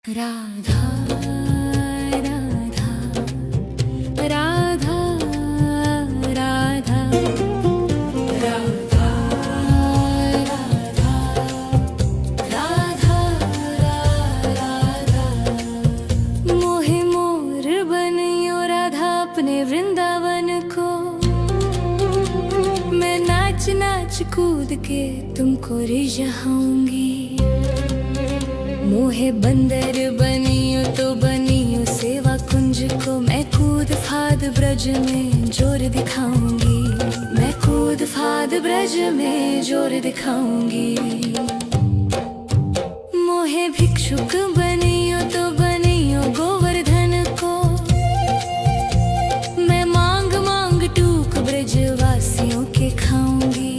राधा राधा राधा राधा राधा राधा राधा मोहे मोर बनियो राधा अपने वृंदावन को। मैं नाच नाच कूद के तुमको रिझाऊंगी। मोहे बंदर बनियो तो बनियो सेवा कुंज को। मैं कूद फाद ब्रज में जोर दिखाऊंगी। मैं कूद फाद ब्रज में जोर दिखाऊंगी। मोहे भिक्षुक बनियो तो बनियो गोवर्धन को। मैं मांग मांग टूक ब्रजवासियों के खाऊंगी।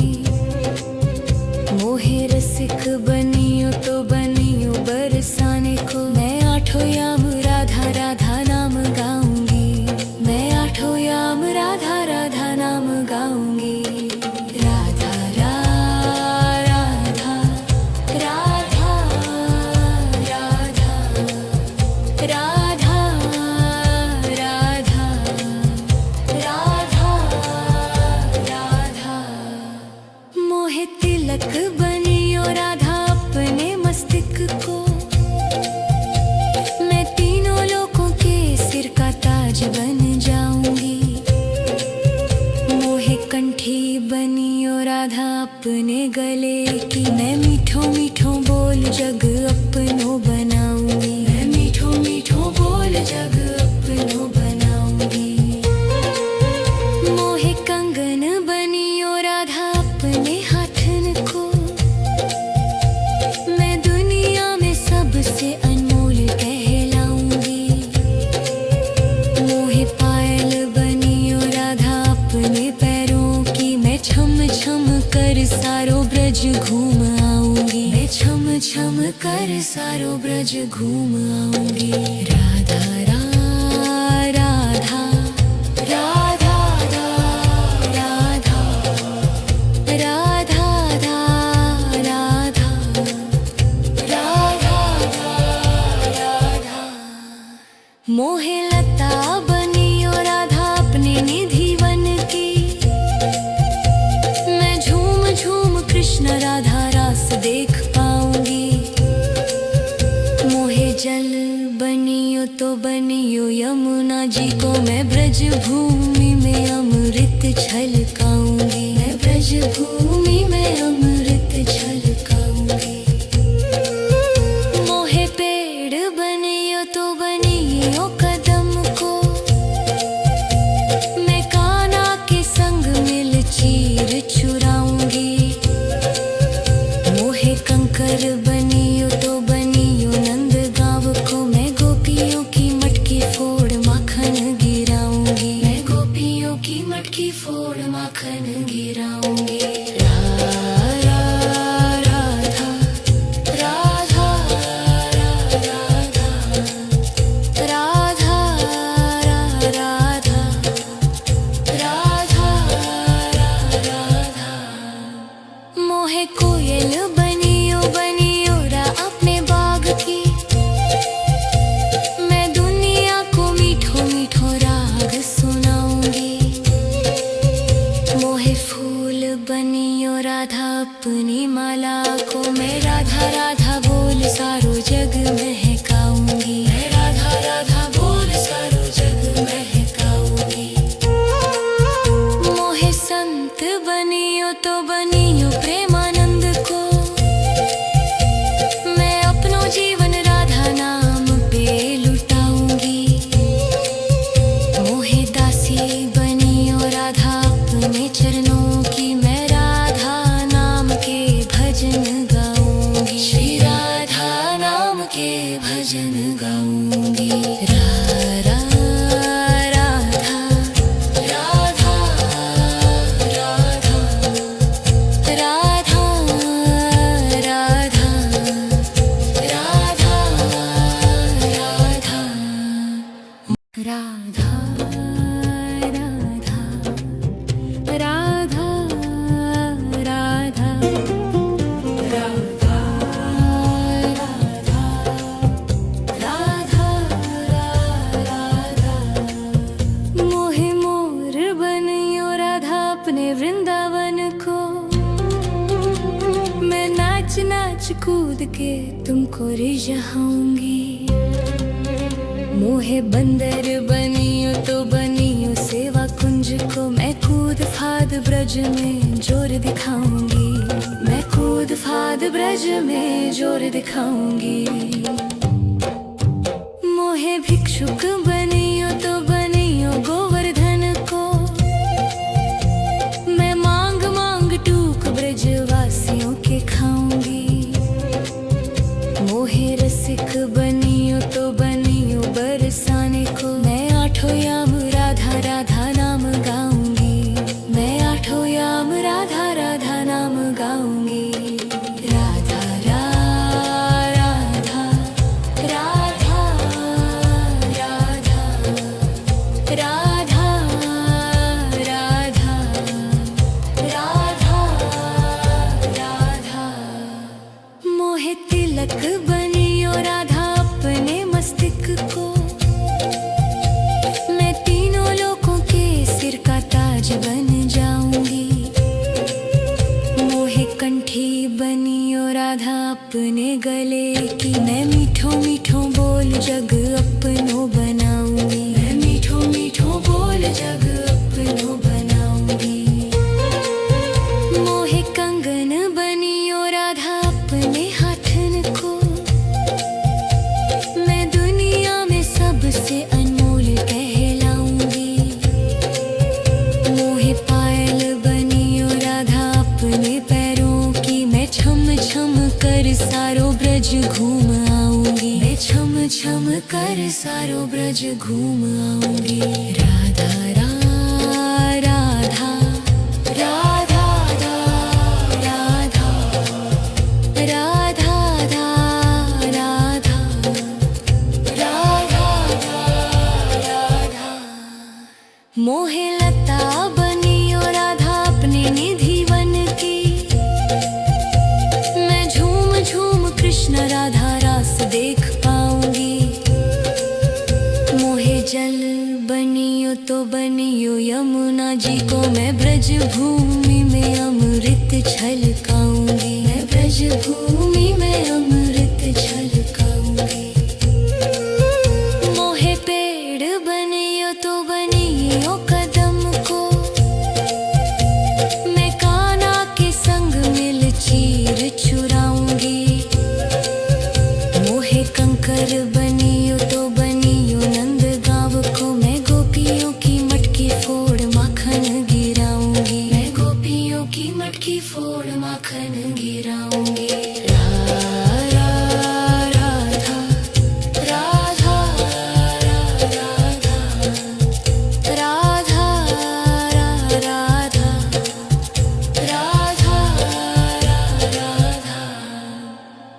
मोहे रसिक बनियो तो बनियो बरसाने को। मैं आठों याम राधा राधा नाम गाऊंगी। मैं आठों याम राधा राधा नाम गाऊंगी। राधा राधा राधा राधा राधा राधा राधा राधा मोहे तिलक बनियो राधा अपने मस्तिष्क को। मैं तीनों लोगों के सिर का ताज बन जाऊंगी। मोहे कंठी बनियो राधा अपने गले की। मैं मीठो मीठो बोल जग अपनो बनाऊंगी। मैं मीठो मीठो बोल जग अपनो बनाऊंगी। मोहे कंगन बनियो राधा अपने हाथन को। मैं दुनिया में सबसे अनमोल कहलाऊंगी। मोहे पायल बनियो राधा अपने पैरों की। मैं छम छम कर सारो ब्रज घूम आऊंगी। मैं छम छम कर सारो ब्रज घूम आऊंगी। राधा राधा राधा राधा राधा राधा राधा राधा मोहे लता बनियो राधा अपने निधि वन की। मैं झूम झूम कृष्ण राधा रास देख पाऊंगी। मोहे जल बनियो तो बनियो यमुना जी को। मैं ब्रज भूमि में अमृत छलकाऊंगी। मैं ब्रज भूमि में अमृत छलकाऊंगी। मोहे पेड़ बनियो तो बनियो कदम को। मैं कान्हा के संग मिल चीर चुराऊंगी। मोहे कंकर बनियो तो बनियो नंद गाँव को। मैं गोपियों की मटकी फोड़ माखन गिराऊंगी। मैं गोपियों की मटकी फोड़ माखन गिराऊंगी। राधा राधा राधा राधा राधा राधा राधा मोहे कोयल बनियो बनियो रा अपने बाग की। मैं दुनिया को मीठो मीठो राग सुनाऊंगी। मोहे फूल बनियो राधा अपनी माला को। मैं राधा राधा बोल सारो जग महकाऊंगी। मैं राधा राधा बोल सारो जग महकाऊंगी। मोहे संत बनियो तो बनियो प्रेमानंद को। मैं अपनो जीवन राधा नाम पे लुटाऊंगी। मोहे दासी बनियो राधा अपने चरणों की। मैं राधा नाम के भजन गाऊंगी। श्री राधा नाम के भजन गाऊंगी। राधा राधा राधा राधा राधा राधा राधा राधा राधा राधा कूद के तुमको रिझाऊंगी। मोहे बंदर बनियो तो बनियो सेवा कुंज को, मैं कूद फाद ब्रज में जोर दिखाऊंगी। मैं कूद फाद ब्रज में जोर दिखाऊंगी। मोहे भिक्षुक बनियो तो बनियो गोवर्धन को, मैं मांग मांग टूक ब्रजवासियों के खाऊंगी। मोहे रसिक बनियो तो बनियो बरसाने को, मैं आठों याम राधा राधा नाम गाऊंगी। मैं आठों याम राधा राधा नाम गाऊंगी। राधा राधा राधा राधा राधा राधा राधा राधा। मोहे तिलक बनियो राधा अपने मस्तिष्क को, मैं तीनों लोगों के सिर का ताज बन जाऊंगी। मोहे कंठी बनियो राधा अपने गले की, मैं मीठो मीठो बोल जग अपनो बनाऊंगी। मैं मीठो मीठो बोल जग अपनो बनाऊंगी। मोहे कंगन बनियो राधा अपने हाथन को, मैं दुनिया में सबसे अनमोल कहलाऊंगी। मोहे पायल बनियो राधा अपने पैरों की, मैं छम छम कर सारो ब्रज घूम आऊंगी। मैं छम छम कर सारो ब्रज घूम आऊंगी। राधा राधा राधा राधा राधा राधा राधा राधा। मोहे लता बनियो राधा अपने निधि वन की, मैं झूम झूम कृष्ण राधा रास देख पाऊंगी। मोहे जल बनियो तो बनियो यमुना जी को, मैं ब्रज भूमि में अमृत छलकाऊंगी। मैं ब्रज भूमि में अमृत छलकाऊंगी। मोहे पेड़ बनियो तो बनियो कदम को, मैं कान्हा के संग मिल चीर चुराऊंगी। मोहे कंकर बनियो तो बनियो नंद गाँव को, मैं गोपियों की मटकी फोड़ माखन गिराऊंगी। मैं गोपियों की मटकी फोड़ माखन गिराऊंगी। राधा राधा राधा राधा राधा राधा राधा।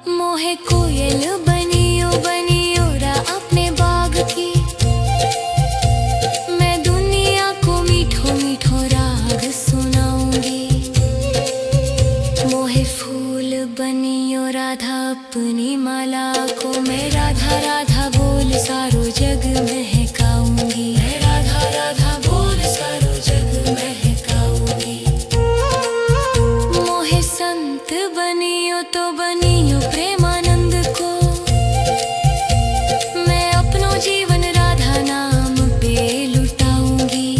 मोहे कोयल बनियो बनियो रा अपने बाग की, मैं दुनिया को मीठो मीठो राग सुनाऊंगी। मोहे फूल बनियो राधा अपनी माला को, मैं राधा राधा बोल सारो जग महकाऊंगी। मैं राधा राधा बोल सारो जग महकाऊंगी। मोहे संत बनियो तो बनियो प्रेमानंद को, मैं अपनो जीवन राधा नाम पे लुटाऊंगी।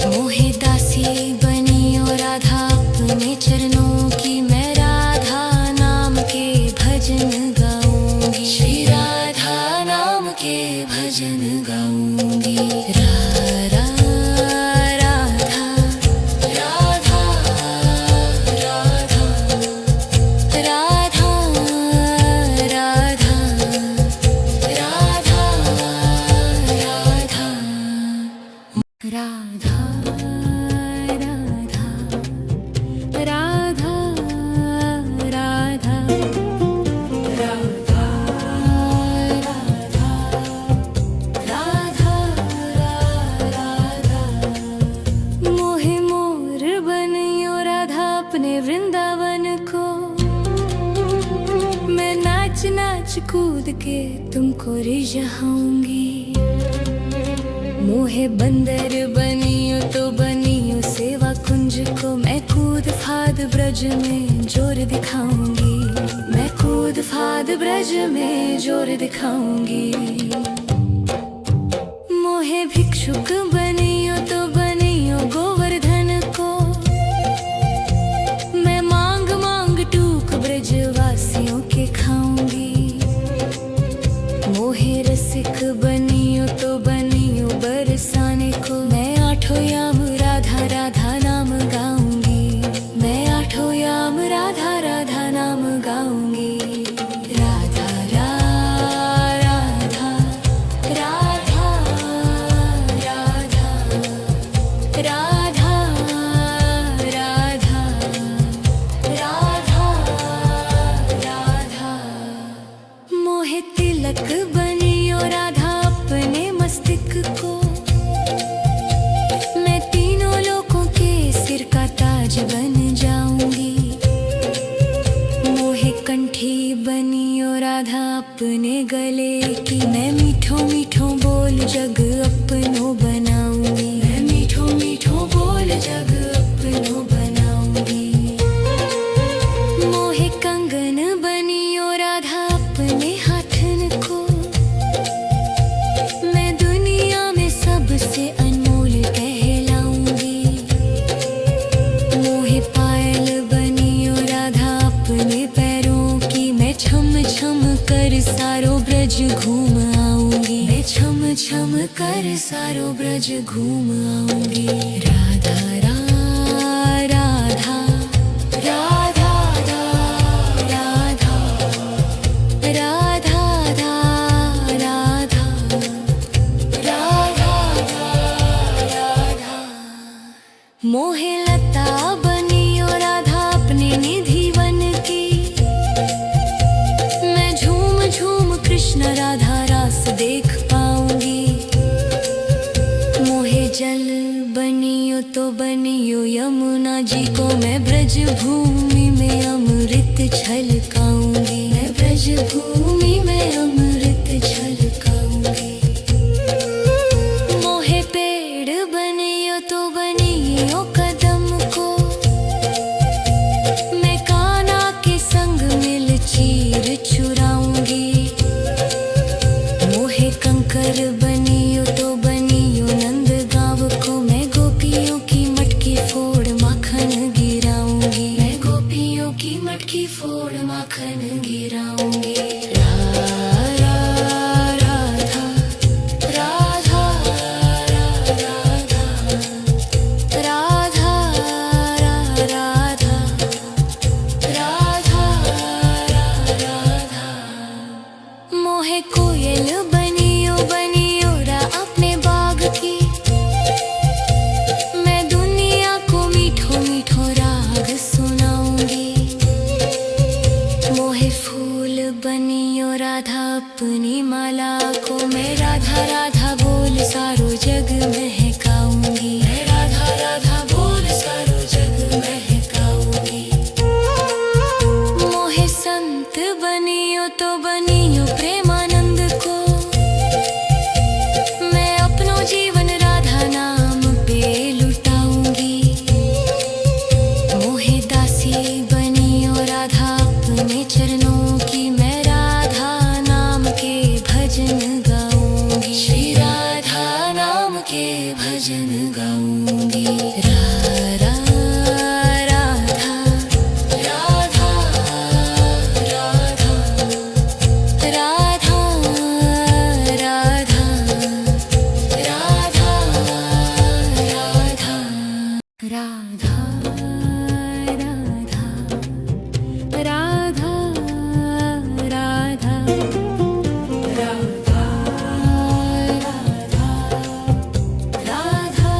मोहे दासी बनियो राधा अपने चरणों की, मैं राधा नाम के भजन गाऊंगी। श्री राधा नाम के भजन गाऊंगी। राधा राधा राधा राधा राधा राधा राधा राधा राधा राधा राधा राधा राधा। मोहे मोर बनियो राधा अपने वृंदावन को, मैं नाच नाच कूद के तुमको रिझाऊंगी। मोहे बंदर बनियो तो बनियो बनियो सेवा कुंज को मैं कूद फाद ब्रज में जोर दिखाऊंगी, मैं कूद फाद ब्रज में जोर दिखाऊंगी। मोहे भिक्षुक बनियो तो बनियो गोवर्धन को, मैं मांग मांग टूक ब्रजवासियों के खाऊंगी। मोहे रसिक बनियो तो बनियो बरसाने को, मैं आठों याम राधा राधा नाम गाऊंगी, मैं आठों याम राधा राधा नाम गाऊंगी। राधा राधा राधा राधा राधा राधा राधा राधा। मोहे तिलक बनियो राधा अपने मस्तक को, मैं तीनों लोगों के सिर का ताज बन जाऊंगी। मोहे कंठी बनियो राधा अपने गले की, मैं मीठो मीठो बोल जग अपनो बनाऊंगी, मैं मीठो मीठो बोल जग अपनो बनाऊंगी। मोहे कंगन बनियो राधा अपने हाथन को, मैं दुनिया में सबसे अनमोल कहलाऊंगी। मोहे पायल बनियो राधा अपने पैरों की, मैं छम छम कर सारो ब्रज घूम आऊंगी, मैं छम छम कर सारो ब्रज घूम आऊंगी। राधा राधा राधा राधा राधा राधा राधा राधा। मोहे लता बनियो राधा अपने निधि वन की, मैं झूम झूम कृष्ण राधा रास देख पाऊंगी। मोहे जल बनियो तो बनियो यमुना जी को, मैं ब्रज भूमि में अमृत छलकाऊंगी, मैं ब्रज भूमि में अमृत छलकाऊंगी। मोहे पेड़ बनियो तो बनियो कदम को, मैं कान्हा के संग मिल चीर चुराऊंगी। मोहे कंकर बनियो तो बनियो नंद गाँव को, मैं गोपियों की मटकी फोड़ माखन गिराऊंगी, मैं गोपियों की मटकी फोड़ माखन गिराऊंगी। राधा राधा राधा राधा राधा राधा राधा। मोहे कोयल बनियो बनियो रा अपने बाग की, मैं दुनिया को मीठो मीठो राग सुनाऊंगी। मोहे फूल बनियो राधा अपनी माला को, मैं राधा राधा बोल सारो जग महकाऊंगी, मैं राधा राधा बोल सारो जग महकाऊंगी। मोहे संत बनियो तो बनियो प्रेमानंद को, मैं अपनो जीवन राधा नाम पे लुटाऊंगी। मोहे दासी बनियो राधा अपने चरणों की, मैं राधा नाम के भजन गाऊंगी, श्री राधा नाम के भजन गाऊंगी। राधा राधा राधा राधा राधा राधा राधा राधा राधा राधा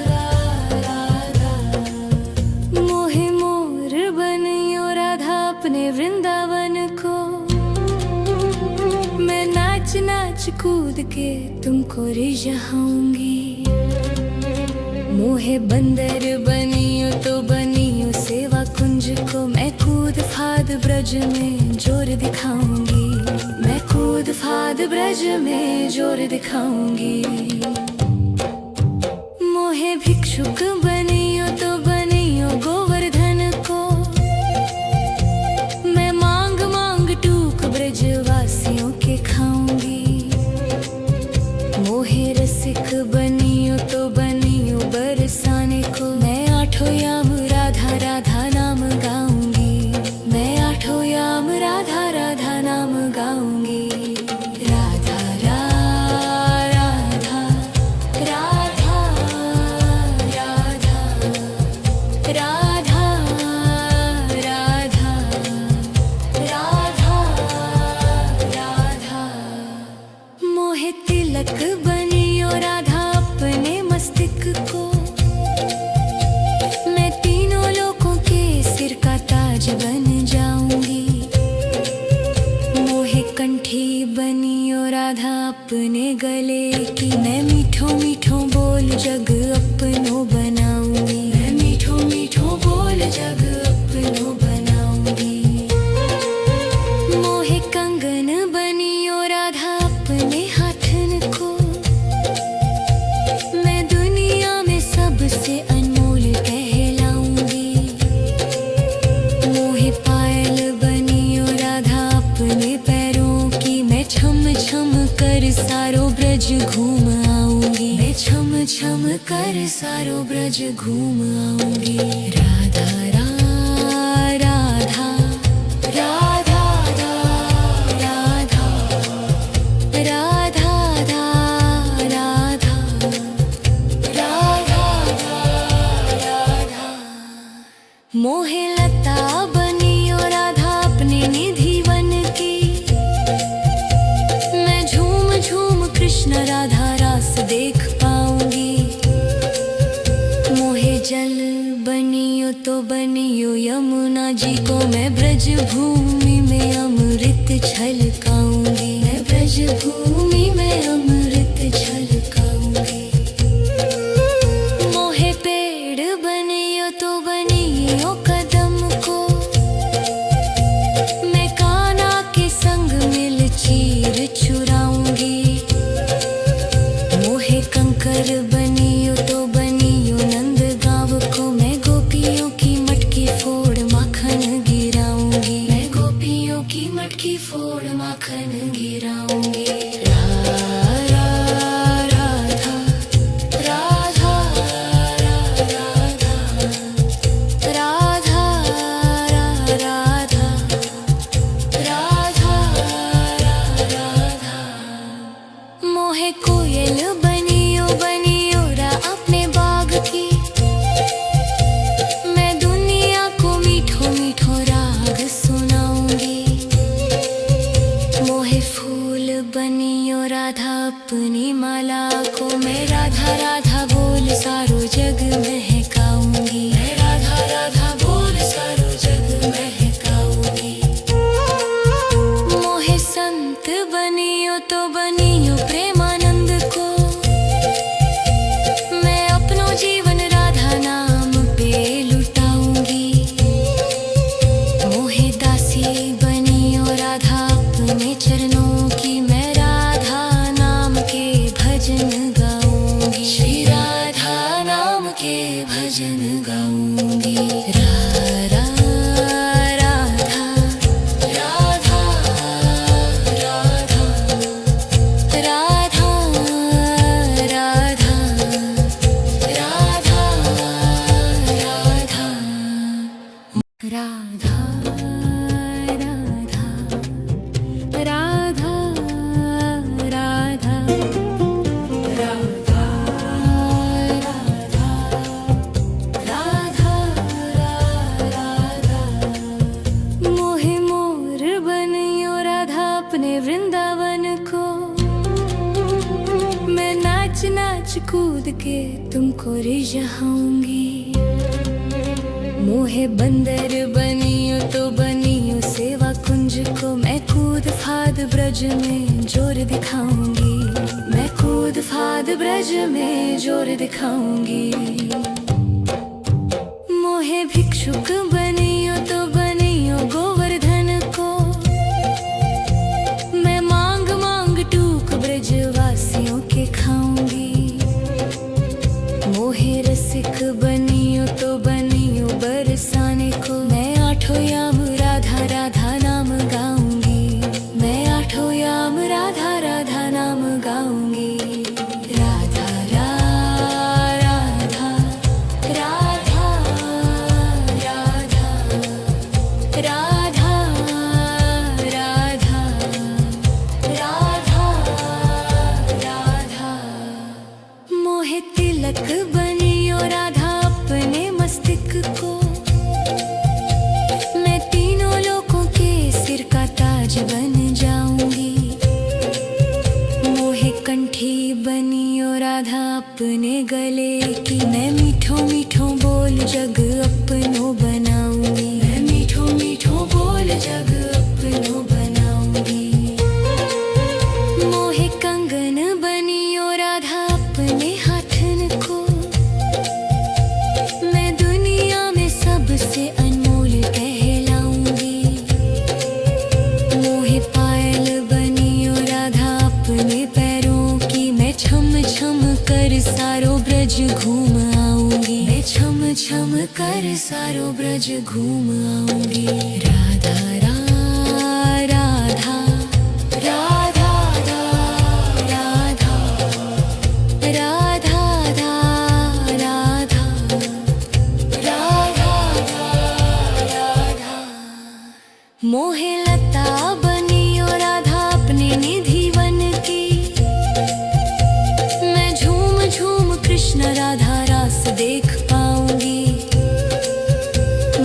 राधा राधा। मोहे मोर बनियो राधा अपने वृंदावन को, मैं नाच नाच कूद के तुमको रिझाऊंगी। मोहे बंदर बनियो तो बनियो सेवा कुंज को, मैं कूद फाद ब्रज में जोर दिखाऊंगी, मैं कूद फाद ब्रज में जोर दिखाऊंगी। मोहे भिक्षुक बनियो तो बनियो गोवर्धन को, मैं मांग मांग टूक ब्रजवासियों के खाऊंगी। मोहे रसिक बनियो तो बनियो बरसाने को, मैं आठों याम राधा राधा नाम गाऊंगी। मैं आठों याम राधा राधा नाम गाऊंगी। राधा राधा राधा राधा राधा राधा राधा राधा। मोहे तिलक बनियो राधा अपने मस्तक को, मैं तीनों लोगों के सिर का ताज बन जाऊंगी। मोहे कंठी बनियो राधा अपने गले की, मैं मीठो मीठो बोल जग अपनो बनाऊंगी। मैं मीठो मीठो बोल जग अपनो बनाऊंगी। मोहे कंगन बनियो राधा अपने हाथन को, मैं दुनिया में सबसे अनमोल कहलाऊंगी। मोहे पायल बनियो राधा अपने पैरों की, मैं छम छम कर सारो ब्रज घूम आऊंगी। मैं छम छम कर सारो ब्रज घूम आऊंगी। राधा राधा राधा राधा राधा राधा राधा राधा। मोहे लता बनियो राधा अपने निधि वन की, मैं झूम झूम कृष्ण राधा रास देख पाऊंगी। मोहे जल बनियो तो बनियो यमुना जी को, मैं ब्रज भूमि में अमृत छलकाऊंगी। मैं ब्रज भूमि में अमृत छलकाऊंगी। मोहे पेड़ बनियो तो बनियो कदम को, मैं कान्हा के संग मिल चीर चुराऊंगी। मोहे कंकर बनियो तो बनियो नंद गाँव को, मैं गोपियों की मटकी फोड़ माखन गिराऊंगी। मैं गोपियों की मटकी फोड़ माखन गिराऊंगी। राधा राधा राधा राधा राधा राधा। मोहे कोयल बनियो बनियो रा अपने बाग की, मैं दुनिया को मीठो मीठो राग सुनाऊंगी। मोहे फूल बनियो राधा अपनी माला को, मैं राधा राधा बोल सारो जग महकाऊंगी। मैं राधा राधा बोल सारो जग महकाऊंगी। मोहे संत बनियो तो बनियो प्रेमानंद को, मैं अपनो जीवन राधा नाम पे लुटाऊंगी। मोहे दासी बनियो राधा अपने चरणों की, मैं राधा नाम के भजन गाऊंगी। श्री राधा नाम के भजन गाऊंगी। राधा राधा राधा राधा राधा राधा राधा राधा राधा राधा राधा। मोहे मोर बनियो राधा अपने वृंदावन को, मैं नाच नाच कूद के तुमको रिझाऊंगी। मोहे बंदर बनियो तो बनियो सेवा कुंज को, मैं कूद फाद ब्रज में जोर दिखाऊंगी। मैं कूद फाद ब्रज में जोर दिखाऊंगी। मोहे भिक्षुक बनियो तो बनियो गोवर्धन को, मैं मांग मांग टूक ब्रजवासियों के खाऊंगी। मोहे याम राधा राधा नाम गाऊंगी। राधा राधा राधा राधा राधा राधा राधा राधा। मोहे तिलक बनियो राधा अपने मस्तक को, मैं तीनों लोगों के सिर का ताज बन जाऊंगी। मोहे कंठी बनियो राधा अपने गले की, मैं मीठो मीठो बोल जग अपनो बनाऊंगी। मैं मीठो मीठो बोल जग अपनो बनाऊंगी। मोहे कंगन बनियो राधा अपने हाथन को, मैं दुनिया में सबसे अनमोल कहलाऊंगी। मोहे पायल बनियो राधा अपने पैरों की, मैं छम छम कर सारो ब्रज घूम आऊंगी। मैं छम छम कर सारो ब्रज घूम आऊंगी। राधा राधा राधा राधा राधा राधा राधा राधा। मोहे लता बनियो राधा अपने निधि वन की, मैं झूम झूम कृष्ण राधा रास देख पाऊंगी।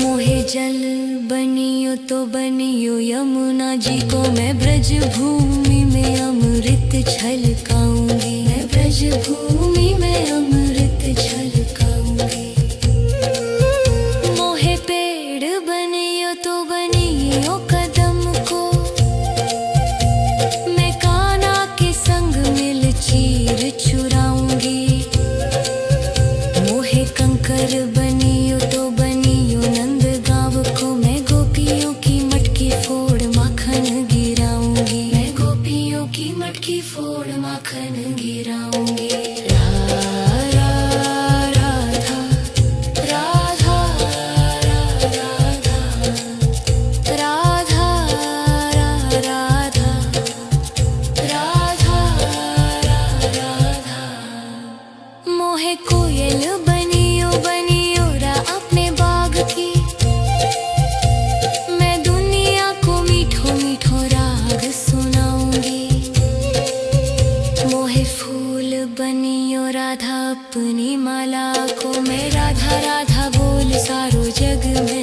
मोहे जल बनियो तो बनियो यमुना जी को, मैं ब्रज भूमि में अमृत छलकाऊंगी। मैं ब्रज भूमि में अमृत छलकाऊंगी। मोहे पेड़ बनियो तो बनियो कदम को, मैं कान्हा के संग मिल चीर चुराऊंगी। मोहे कंकर बनियो तो बनियो नंद गाँव को, मैं गोपियों की मटकी फोड़ माखन गिराऊंगी। मैं गोपियों की मटकी फोड़ माखन गिराऊंगी। राधा राधा राधा राधा राधा राधा राधा। मोहे कोयल बनियो बनियो रा अपने बाग की, मैं दुनिया को मीठो मीठो राग सुनाऊंगी। मोहे फूल बनियो राधा अपनी माला को, मैं राधा राधा बोल सारो जग में